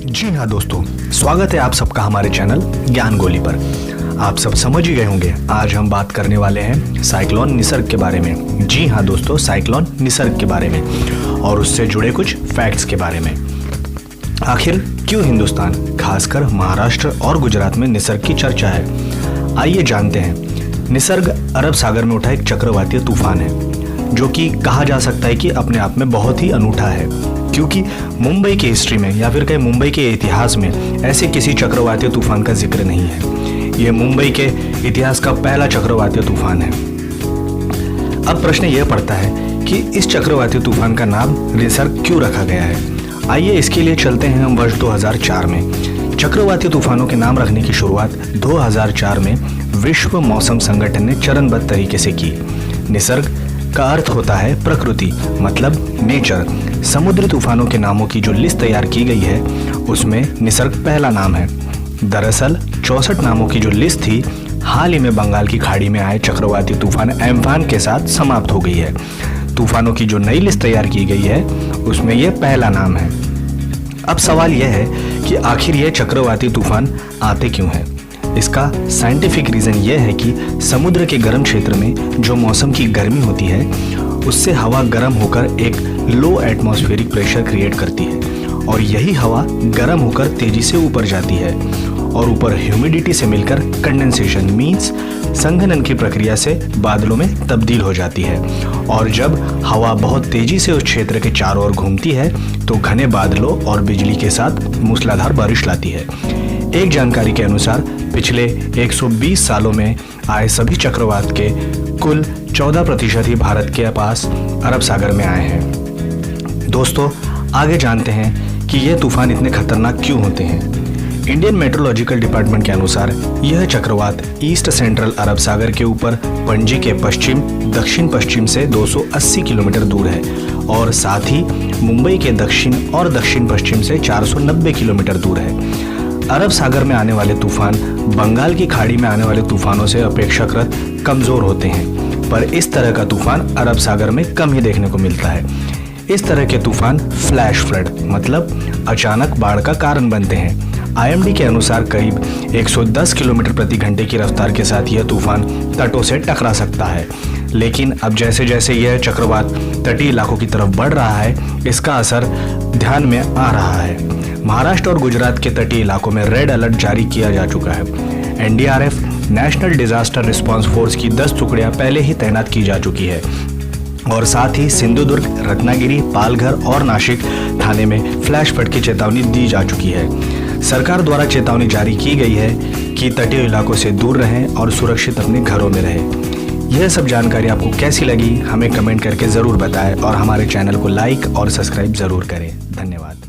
जी हाँ दोस्तों, स्वागत है आप सबका हमारे चैनल ज्ञान गोली पर। आप सब समझ ही गए होंगे, आज हम बात करने वाले हैं साइक्लोन निसर्ग के बारे में। जी हाँ दोस्तों, साइक्लोन निसर्ग के बारे में और उससे जुड़े कुछ फैक्ट्स के बारे में। आखिर क्यों हिंदुस्तान, खासकर महाराष्ट्र और गुजरात में निसर्ग की चर्चा है, आइए जानते हैं। निसर्ग अरब सागर में उठा एक चक्रवातीय तूफान है जो कि कहा जा सकता है कि अपने आप में बहुत ही अनूठा है, क्योंकि मुंबई की हिस्ट्री में या फिर कहीं मुंबई के इतिहास में ऐसे किसी चक्रवातीय तूफान का जिक्र नहीं है। यह मुंबई के इतिहास का पहला चक्रवातीय तूफान है। अब प्रश्न यह पड़ता है कि इस चक्रवातीय तूफान का नाम निसर्ग क्यों रखा गया है। आइए इसके लिए चलते हैं हम वर्ष 2004 में। चक्रवातीय तूफानों के नाम रखने की शुरुआत 2004 में विश्व मौसम संगठन ने चरणबद्ध तरीके से की। निसर्ग का अर्थ होता है प्रकृति, मतलब नेचर। समुद्री तूफानों के नामों की जो लिस्ट तैयार की गई है उसमें निसर्ग पहला नाम है। दरअसल 64 नामों की जो लिस्ट थी हाल ही में बंगाल की खाड़ी में आए चक्रवाती तूफान एम्फान के साथ समाप्त हो गई है। तूफानों की जो नई लिस्ट तैयार की गई है उसमें यह पहला नाम है। अब सवाल यह है कि आखिर यह चक्रवाती तूफान आते क्यों हैं। इसका साइंटिफिक रीज़न यह है कि समुद्र के गर्म क्षेत्र में जो मौसम की गर्मी होती है उससे हवा गर्म होकर एक लो एटमॉस्फेरिक प्रेशर क्रिएट करती है और यही हवा गर्म होकर तेजी से ऊपर जाती है और ऊपर ह्यूमिडिटी से मिलकर कंडेंसेशन मीन्स संघनन की प्रक्रिया से बादलों में तब्दील हो जाती है। और जब हवा बहुत तेजी से उस क्षेत्र के चारों ओर घूमती है तो घने बादलों और बिजली के साथ मूसलाधार बारिश लाती है। एक जानकारी के अनुसार पिछले 120 सालों में आए सभी चक्रवात के कुल 14% ही भारत के पास अरब सागर में आए हैं। दोस्तों, आगे जानते हैं कि यह तूफान इतने खतरनाक क्यों होते हैं। इंडियन मेट्रोलॉजिकल डिपार्टमेंट के अनुसार यह चक्रवात ईस्ट सेंट्रल अरब सागर के ऊपर पणजी के पश्चिम दक्षिण पश्चिम से 280 किलोमीटर दूर है और साथ ही मुंबई के दक्षिण और दक्षिण पश्चिम से 490 किलोमीटर दूर है। अरब सागर में आने वाले तूफान बंगाल की खाड़ी में आने वाले तूफानों से अपेक्षाकृत कमजोर होते हैं, पर इस तरह का तूफान अरब सागर में कम ही देखने को मिलता है। इस तरह के तूफान फ्लैश फ्लड मतलब अचानक बाढ़ का कारण बनते हैं। IMD के अनुसार करीब 110 किलोमीटर प्रति घंटे की रफ्तार के साथ यह तूफान तटों से टकरा सकता है, लेकिन अब जैसे जैसे यह चक्रवात तटीय इलाकों की तरफ बढ़ रहा है इसका असर ध्यान में आ रहा है। महाराष्ट्र और गुजरात के तटीय इलाकों में रेड अलर्ट जारी किया जा चुका है। NDRF national disaster response force की 10 टुकड़ियां पहले ही तैनात की जा चुकी है और साथ ही सिंधुदुर्ग, रत्नागिरी, पालघर और नासिक थाने में फ्लैश फ्लड की चेतावनी दी जा चुकी है। सरकार द्वारा चेतावनी जारी की गई है कि तटीय इलाकों से दूर रहें और सुरक्षित अपने घरों में रहें। यह सब जानकारी आपको कैसी लगी हमें कमेंट करके ज़रूर बताएं और हमारे चैनल को लाइक और सब्सक्राइब ज़रूर करें। धन्यवाद।